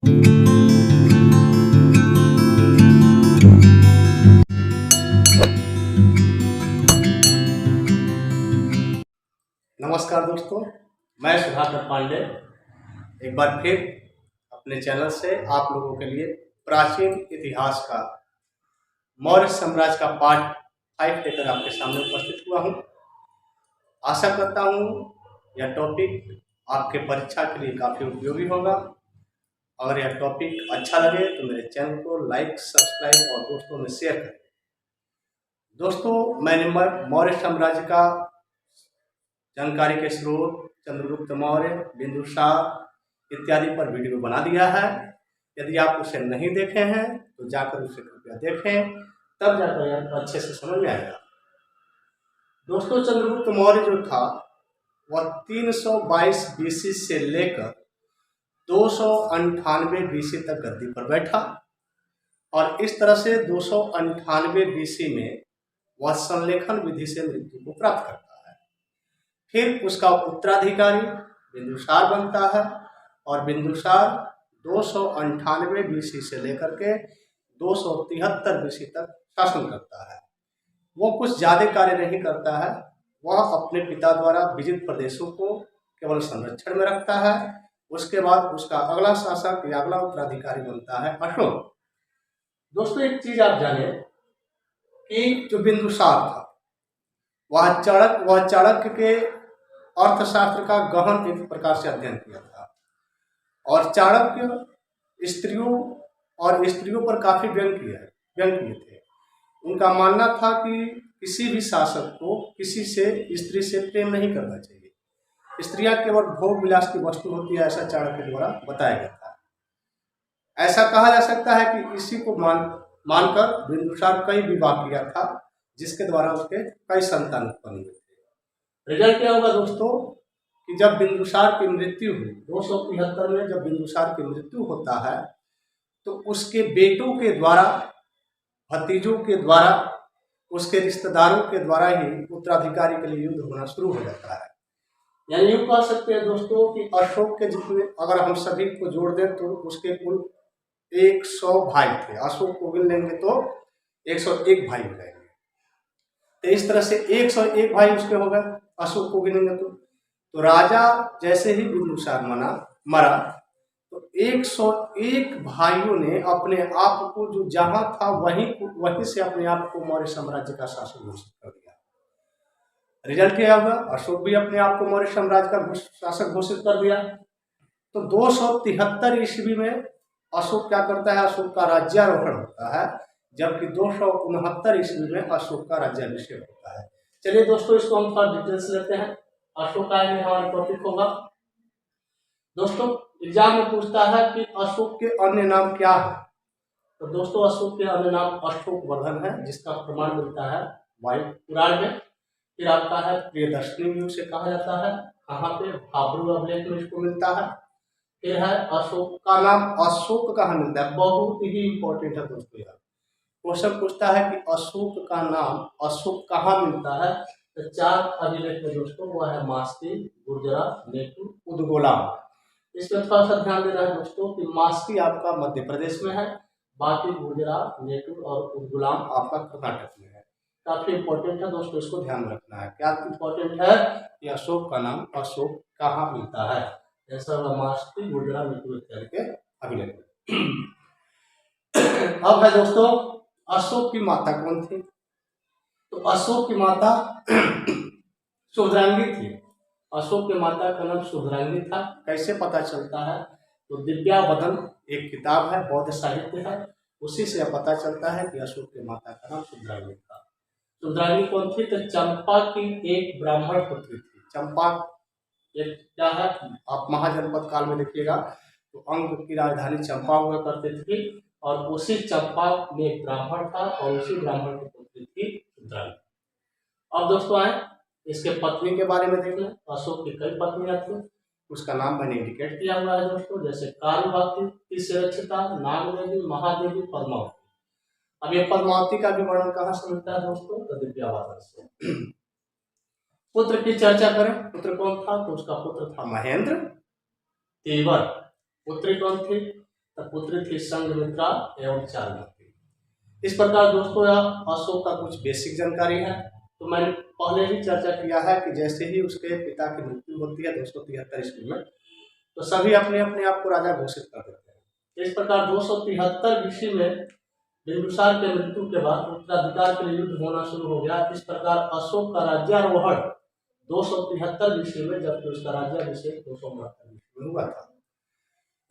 नमस्कार दोस्तों, मैं सुधाकर पांडे एक बार फिर अपने चैनल से आप लोगों के लिए प्राचीन इतिहास का मौर्य साम्राज्य का पार्ट 5 लेकर आपके सामने उपस्थित हुआ हूं। आशा करता हूं यह टॉपिक आपके परीक्षा के लिए काफ़ी उपयोगी होगा। अगर यह टॉपिक अच्छा लगे तो मेरे चैनल को लाइक, सब्सक्राइब और दोस्तों में शेयर करें। दोस्तों, मैंने मौर्य साम्राज्य का जानकारी के स्रोत चंद्रगुप्त मौर्य, बिंदुसार इत्यादि पर वीडियो बना दिया है। यदि आप उसे नहीं देखे हैं तो जाकर उसे कृपया देखें, तब जाकर यह अच्छे से समझ में आएगा। दोस्तों, चंद्रगुप्त मौर्य जो था वह 322 बीसी से लेकर 298 बीसी तक गद्दी पर बैठा और इस तरह से 298 बीसी में वह संलेखन विधि से मृत्यु को प्राप्त करता है। फिर उसका उत्तराधिकारी बिंदुसार बनता है और बिंदुसार 298 बीसी से लेकर के 273 बीसी तक शासन करता है। वो कुछ ज़्यादा कार्य नहीं करता है, वह अपने पिता द्वारा विजित प्रदेशों को केवल संरक्षण में रखता है। उसके बाद उसका अगला शासक या अगला उत्तराधिकारी बनता है अशोक। दोस्तों, एक चीज आप जाने कि जो बिंदुसार था वह चाणक्य के अर्थशास्त्र का गहन एक प्रकार से अध्ययन किया था और चाणक्य स्त्रियों पर काफी व्यंग किए थे। उनका मानना था कि किसी भी शासक को किसी से स्त्री से प्रेम नहीं करना चाहिए, स्त्रियां केवल भोग विलास की वस्तु होती है, ऐसा चाणक्य द्वारा बताया गया था। ऐसा कहा जा सकता है कि इसी को मानकर बिंदुसार कई विवाह किया था, जिसके द्वारा उसके कई संतान उत्पन्न हुए थे। रिजल्ट क्या होगा दोस्तों कि जब बिंदुसार की मृत्यु हुई 273 में, जब बिंदुसार की मृत्यु होता है तो उसके बेटों के द्वारा, भतीजों के द्वारा, उसके रिश्तेदारों के द्वारा ही उत्तराधिकारी के लिए युद्ध होना शुरू हो जाता है। यानी यूँ कह सकते हैं दोस्तों कि अशोक के जितने, अगर हम सभी को जोड़ दें तो उसके कुल 100 भाई थे। अशोक को गिन लेंगे तो 101 भाई हो जाएंगे। तो इस तरह से 101 भाई उसके हो गए अशोक को गिनेंगे तो राजा जैसे ही बिंदुसार मरा तो 101 भाइयों ने अपने आप को, जो जहां था वहीं से अपने आप को मौर्य साम्राज्य का शासक घोषित कर दिया। रिजल्ट क्या होगा, अशोक भी अपने आप को मौर्य साम्राज्य का शासक घोषित कर दिया। तो 273 ईस्वी में अशोक क्या करता है, अशोक का राज्यारोहण होता है, जबकि 269 ईस्वी में अशोक का राज्याभिषेक होता है। चलिए दोस्तों, इसको हम थोड़ा डिटेल्स लेते हैं। अशोक आय में हमारा टॉपिक होगा। दोस्तों, एग्जाम में पूछता है कि अशोक के अन्य नाम क्या है। तो दोस्तों, अशोक के अन्य नाम अशोक वर्धन है, जिसका प्रमाण मिलता है वायु पुराण में। फिर आपका है प्रियदर्शनी भी उसे कहा जाता है, कहाँ पे, भाब्रू अभिलेख में इसको मिलता है। फिर है अशोक का नाम अशोक कहाँ मिलता है, बहुत ही इंपॉर्टेंट है दोस्तों। यार क्वेश्चन पूछता है कि अशोक का नाम अशोक कहाँ मिलता है, तो 4 अभिलेख में दोस्तों वह है मास्की, गुर्जरा, नेटू, उदगोलाम। इसमें थोड़ा सा ध्यान देना है दोस्तों कि मास्की आपका मध्य प्रदेश में है, बाकी गुर्जरा, नेटू और उदगोलाम आपका कर्नाटक में है। काफी इंपॉर्टेंट है दोस्तों, इसको ध्यान रखना है। क्या इंपॉर्टेंट है कि अशोक का नाम अशोक कहाँ मिलता है, ऐसा मास्की, गुर्जरा, नेटू इत्यादि के अभिलेख। अब है दोस्तों, अशोक की माता कौन थी। तो अशोक की माता शुभद्रांगी थी। अशोक की माता का नाम शुभद्रांगी था। कैसे पता चलता है, तो दिव्यावदन एक किताब है, बौद्ध साहित्य है, उसी से पता चलता है कि अशोक की माता का नाम शुभद्रांगी था। शुभद्रांगी कौन थी, तो चंपा की एक ब्राह्मण पुत्री थी। चंपा एक क्या है, आप महाजनपद काल में देखिएगा तो अंग की राजधानी चंपा हुआ करती थी और उसी चंपा में एक ब्राह्मण था और उसी ब्राह्मण की पुत्री थी शुभद्रांगी। अब दोस्तों आए इसके पत्नी के बारे में देख लें। अशोक की कई पत्नियां थी, उसका नाम मैंने इंडिकेट किया हुआ है दोस्तों, जैसे कालवाती, सुरक्षिता, नागदेवी, महादेवी, पद्मावती। अब ये पद्मावती का भी वर्णन कहाँ से मिलता है दोस्तों, तो दिव्यावदन से। पुत्र की चर्चा करें, पुत्र कौन था, तो उसका पुत्र था महेंद्र। तेवर पुत्री कौन थी, तब पुत्री थी संघमित्रा एवं चारुमती। इस प्रकार दोस्तों यह अशोक का कुछ बेसिक जानकारी है। तो मैंने पहले ही चर्चा किया है कि जैसे ही उसके पिता की मृत्यु होती है 273 ईस्वी में, तो सभी अपने अपने आप को राजा घोषित कर देते हैं। इस प्रकार 273 ईस्वी में बिंदुसार के मृत्यु के बाद उत्तराधिकार के लिए युद्ध होना शुरू हो गया। इस प्रकार अशोक का राज्यारोहण 273 ईस्वी में, जबकि उसका राज्याभिषेक 269 ईस्वी में हुआ था।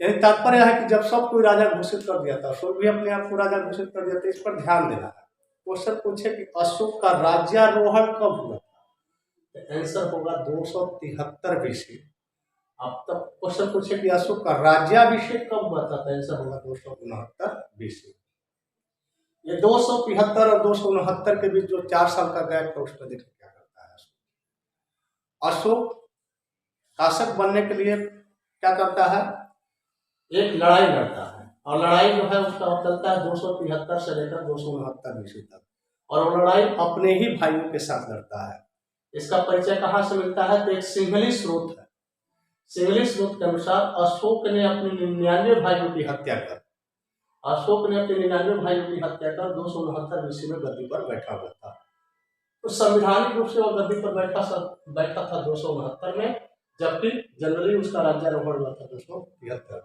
यानी तात्पर्य है कि जब सब कोई राजा घोषित कर दिया था, अशोक भी अपने आप को राजा घोषित कर दिया था। इस पर ध्यान देना है। क्वेश्चन पूछे कि अशोक का राज्यारोहण कब हुआ था, तो आंसर होगा 273 ईस्वी। अब तक क्वेश्चन पूछे कि अशोक का राज्याभिषेक कब हुआ था, तो आंसर होगा 269 ईस्वी। ये 273 और 269 के बीच जो 4 साल का गैप है, उसमें देखिए क्या करता है अशोक। शासक बनने के लिए क्या करता है, एक लड़ाई लड़ता है, और लड़ाई जो है उसका चलता है 273 से लेकर 269 ईस्वी तक, और वो लड़ाई अपने ही भाइयों के साथ लड़ता है। इसका परिचय कहाँ से मिलता है, तो एक सिंहली स्रोत है। सिंहली स्रोत के अनुसार अशोक ने अपने 99 भाइयों की हत्या कर 269 ईस्वी में गद्दी पर बैठा हुआ था। तो संवैधानिक रूप से वो गद्दी पर बैठा था 269 में, जबकि जनरली उसका राज्यारोहण हुआ था 273 में।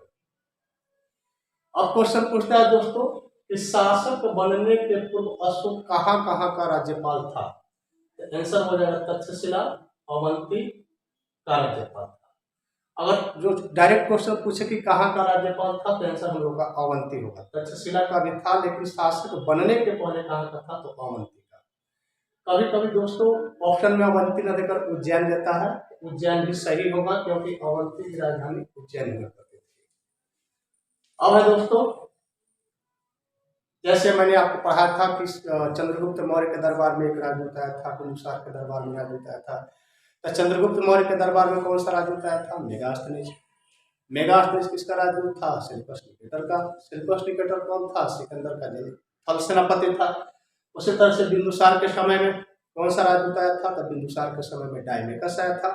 अब क्वेश्चन पूछता है दोस्तों कि शासक बनने के पूर्व अशोक कहाँ कहाँ का राज्यपाल था, तो आंसर हो जाएगा तक्षशिला, अवंती का राज्यपाल था। अगर जो डायरेक्ट क्वेश्चन पूछे कि कहाँ का राज्यपाल था, तो आंसर हम लोग का अवंती होगा। तक्षशिला का भी था, लेकिन शासक बनने के पहले कहाँ का था, तो अवंती का। कभी कभी दोस्तों ऑप्शन में अवंती न देकर उज्जैन देता है, उज्जैन भी सही होगा, क्योंकि अवंती की राजधानी उज्जैन हुआ करती थी। अब है दोस्तों, जैसे मैंने आपको पढ़ा था कि चंद्रगुप्त मौर्य के दरबार में एक राजदूत आया था, बिंदुसार के दरबार में राजदूत आया था। तो चंद्रगुप्त मौर्य के दरबार में कौन सा राजदूत आया था, मेगास्थनीज। मेगास्थनीज किसका राजदूत था, शिल्पस निकेटर का। शिल्पस निकेटर कौन था, सिकंदर का जल थल सेनापति था। उसी तरह से बिंदुसार के समय में कौन सा राजदूत आया था, तो बिंदुसार के समय में डायमेकस आया था।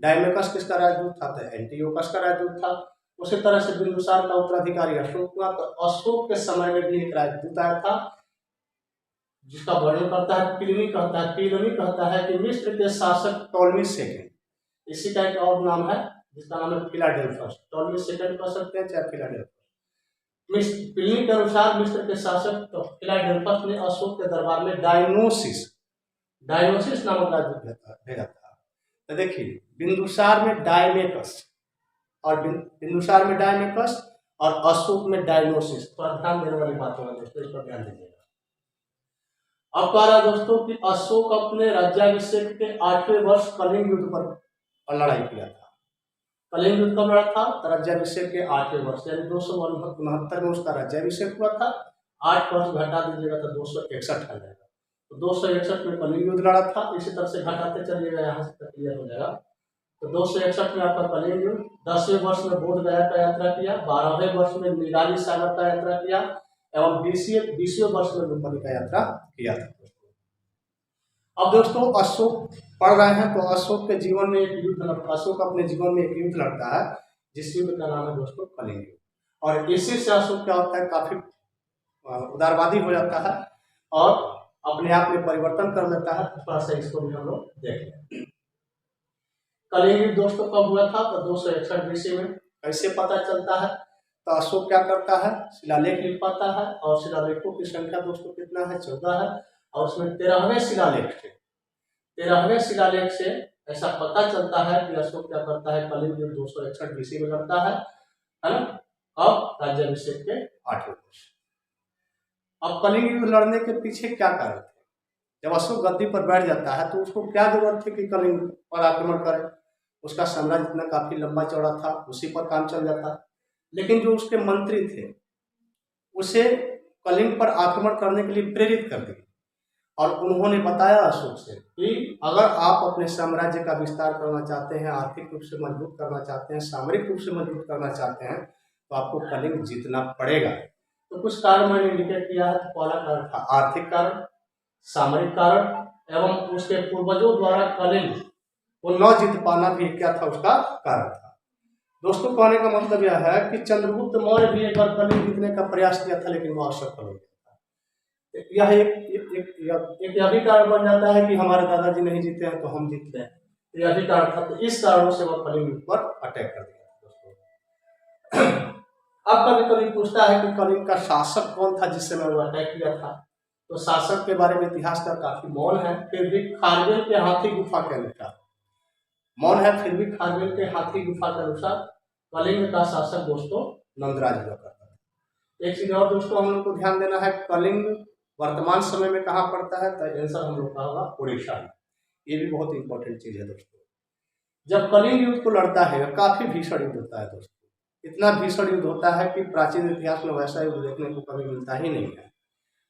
डायमेकस किसका राजदूत था, तो एंटियोकस का राजदूत था। उसी तरह से बिंदुसार का उत्तराधिकारी अशोक हुआ, तो अशोक के समय में भी एक राजदूत आया था, जिसका वर्णन करता है प्लिनी कहता है कि मिस्र के शासक टॉलमी सेकंड, इसी का एक और नाम है जिसका नाम है फिलाडेल्फस। टॉलमी सेकंड कह सकते हैं, चाहे फिलाडेल्फस। प्लिनी के अनुसार मिस्र के शासक फिलाडेल्फस ने अशोक के दरबार में डायनोसिस नामक राजदूत भेजा था। तो देखिए बिंदुसार में डायमेकस और अशोक में डायनोसिस। तो ध्यान देने वाली बात होगा दोस्तों, इस पर ध्यान दीजिएगा। अब कह रहा दोस्तों कि अशोक अपने राज्याभिषेक के 8वें वर्ष कलिंग युद्ध पर लड़ाई किया था। कलिंग युद्ध कब लड़ा था, तो राज्याभिषेक के 8वें वर्ष, यानी 269 में उसका राज्याभिषेक हुआ था। 8 वर्ष घटा दीजिएगा तो 261 आ जाएगा। तो 261 में कलिंग युद्ध लड़ा था। इसी तरह से घटाते चलिएगा, यहाँ से क्लियर हो जाएगा। तो 261 में आपका कलिंग युद्ध। 10वें वर्ष में बोध गया का यात्रा किया। 12वें वर्ष में निगाली सागर का यात्रा किया, एवं 20वें वर्ष में लुम्बिनी का यात्रा किया था। अब दोस्तों अशोक पढ़ रहे हैं, तो अशोक के जीवन में अशोक अपने जीवन में एक युद्ध लड़ता है, जिस युद्ध का नाम है दोस्तों कलिंग युद्ध। और इसी से अशोक क्या होता है, काफी उदारवादी हो जाता है और अपने आप में परिवर्तन कर लेता है। थोड़ा सा इसको भी हम लोग देख लें। कलिंग युद्ध दोस्तों कब हुआ था, तो 261 ईस्वी में। कैसे पता चलता है, तो अशोक क्या करता है, शिलालेख लिख पाता है, और शिलालेखों की संख्या दोस्तों कितना है, 14 है, और उसमें 13वें शिलालेख थे। 13वें शिलालेख से ऐसा पता चलता है कि अशोक क्या करता है, कलिंग युद्ध 261 ईस्वी में लड़ता है ना। अब राज्याभिषेक के 8वें वर्ष। अब कलिंग युद्ध लड़ने के पीछे क्या कारण थे, जब अशोक गद्दी पर बैठ जाता है तो उसको क्या जरूरत थी कि कलिंग पर आक्रमण करे। उसका साम्राज्य इतना काफी लंबा चौड़ा था, उसी पर काम चल जाता। लेकिन जो उसके मंत्री थे उसे कलिंग पर आक्रमण करने के लिए प्रेरित कर दिया, और उन्होंने बताया अशोक से कि अगर आप अपने साम्राज्य का विस्तार करना चाहते हैं, आर्थिक रूप से मजबूत करना चाहते हैं, सामरिक रूप से मजबूत करना चाहते हैं, तो आपको कलिंग जीतना पड़ेगा। तो कुछ कारण मैंने इंडिकेट किया है। पहला कारण था आर्थिक कारण, सामरिक कारण, एवं उसके पूर्वजों द्वारा कलिंग को न जीत पाना भी क्या था, उसका कारण था। दोस्तों कहने का मतलब यह है कि चंद्रगुप्त मौर्य भी एक बार कलिंग जीतने का प्रयास किया था, लेकिन वो असफल हो गया था। यह एक यह भी कारण बन जाता है कि हमारे दादाजी नहीं जीते हैं तो हम जीत गए, यह भी कारण था। तो इस कारणों से वह कलिंग पर अटैक कर दिया दोस्तों। अब कभी कभी पूछता है कि कलिंग का शासक कौन था जिस समय वो अटैक किया था। तो शासक के बारे में इतिहासकार काफी मौन है, फिर भी खारवेल के हाथी गुफा के अनुसार मौन है, फिर भी खारवेल के हाथी गुफा के अनुसार कलिंग का शासक दोस्तों नंदराज हुआ करता है। एक चीज और दोस्तों हम लोग को ध्यान देना है, कलिंग वर्तमान समय में कहाँ पड़ता है, तो आंसर हम लोग का होगा उड़ीसा में। ये भी बहुत इंपॉर्टेंट चीज है दोस्तों। जब कलिंग युद्ध को लड़ता है काफी भीषण युद्ध होता है दोस्तों, इतना भीषण युद्ध होता है कि प्राचीन इतिहास में वैसा युद्ध देखने को कभी मिलता ही नहीं है।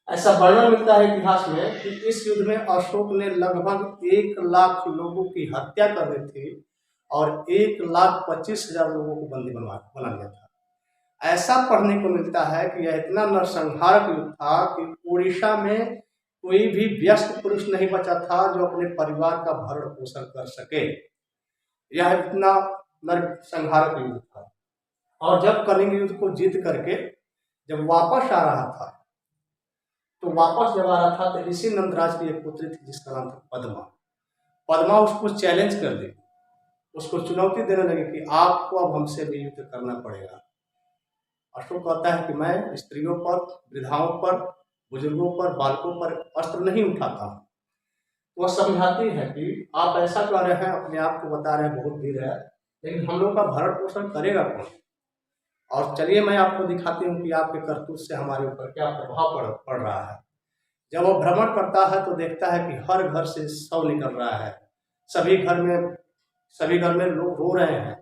ऐसा वर्णन मिलता है इतिहास में कि इस युद्ध में अशोक ने लगभग 1 लाख लोगों की हत्या कर दी थी और 1,25,000 लोगों को बंदी बना लिया था। ऐसा पढ़ने को मिलता है कि यह इतना नरसंहारक युद्ध था कि उड़ीसा में कोई भी व्यस्त पुरुष नहीं बचा था जो अपने परिवार का भरण पोषण कर सके। यह इतना नरसंहारक युद्ध था। और जब कलिंग युद्ध को जीत करके जब वापस आ रहा था, तो वापस जब आ रहा था तो इसी नंदराज की एक पुत्री थी जिसका नाम था पद्मा। पद्मा उसको चैलेंज कर दी, उसको चुनौती देने लगी कि आपको अब हमसे भी युद्ध करना पड़ेगा। अशोक कहता है कि मैं स्त्रियों पर, वृद्धाओं पर, बुजुर्गों पर, बालकों पर अस्त्र नहीं उठाता हूँ। वह समझाती है कि आप ऐसा कर रहे हैं, अपने आप को बता रहे हैं बहुत वीर है, लेकिन हम लोग का भरण पोषण करेगा कौन। और चलिए मैं आपको दिखाती हूँ कि आपके करतूत से हमारे ऊपर क्या प्रभाव पड़ रहा है। जब वो भ्रमण करता है तो देखता है कि हर घर से शव निकल रहा है, सभी घर में लोग रो रहे हैं,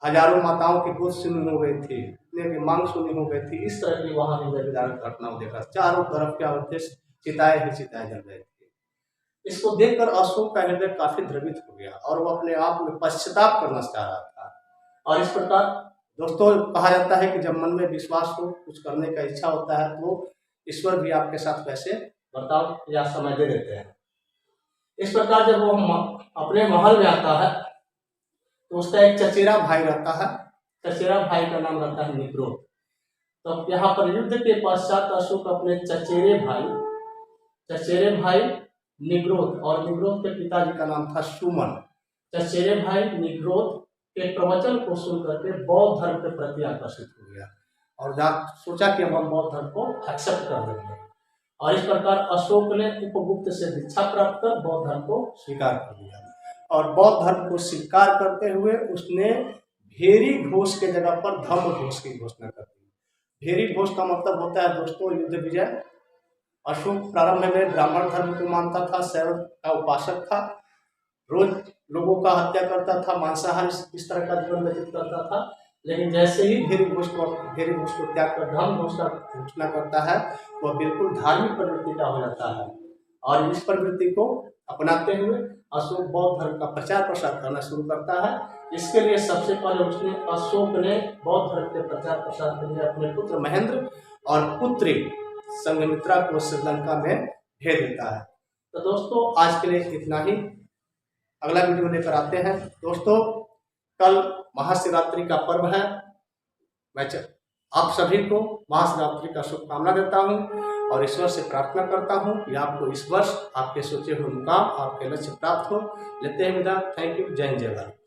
हजारों माताओं की गोद सुनी हो गई थी, इतने की मांग सुनी हो गई थी। इस तरह की वहां हृदय विदारक घटनाओं देखा, चारों तरफ क्या होते चिताए ही चिताए जल रहे थे। इसको देखकर अशोक का हृदय काफी द्रवित हो गया और वो अपने आप में पश्चाताप करना चाह रहा था। और इस प्रकार दोस्तों कहा जाता है कि जब मन में विश्वास हो, कुछ करने का इच्छा होता है, तो ईश्वर भी आपके साथ वैसे बर्ताव या समय दे देते हैं। इस प्रकार जब वो अपने महल में आता है तो उसका एक चचेरा भाई रहता है, चचेरा भाई का नाम रहता है निग्रोध। तो यहाँ पर युद्ध के पश्चात अशोक अपने चचेरे भाई निग्रोध, और निग्रोध के पिताजी का नाम था सुमन, चचेरे भाई निग्रोध के प्रवचन को सुन करके बौद्ध धर्म के प्रति आकर्षित हो गया और सोचा कि अब हम बौद्ध धर्म को एक्सेप्ट कर देंगे। और इस प्रकार अशोक ने उपगुप्त से दीक्षा प्राप्त कर बौद्ध धर्म को स्वीकार कर लिया। और बौद्ध धर्म को स्वीकार करते हुए उसने भेरी घोष के जगह पर धम्म घोष की घोषणा कर दी। भेरी घोष का मतलब होता है दोस्तों युद्ध विजय। अशोक प्रारंभ में ब्राह्मण धर्म को मानता था, शैव का उपासक था, रोज लोगों का हत्या करता था, मांसाहार इस तरह का जीवन व्यतीत करता था। लेकिन जैसे ही भेरी घोष को त्याग कर धम्म घोष का घोषणा करता है, वह बिल्कुल धार्मिक प्रवृत्ति का हो जाता है। और इस प्रवृत्ति को अपनाते हुए अशोक बौद्ध धर्म का प्रचार प्रसार करना शुरू करता है। इसके लिए सबसे पहले अशोक ने बौद्ध धर्म के प्रचार प्रसार के लिए अपने पुत्र महेंद्र और पुत्री संघमित्रा को श्रीलंका में भेज देता है। तो दोस्तों आज के लिए इतना ही, अगला वीडियो लेकर आते हैं। दोस्तों कल महाशिवरात्रि का पर्व है, मैं आप सभी को महाशिवरात्रि का शुभकामना देता हूं और ईश्वर से प्रार्थना करता हूं कि आपको इस वर्ष आपके सोचे हुए मुकाम, आपके लक्ष्य प्राप्त हो। लेते हैं विदा। Thank you. जय हिंद, जय भारत।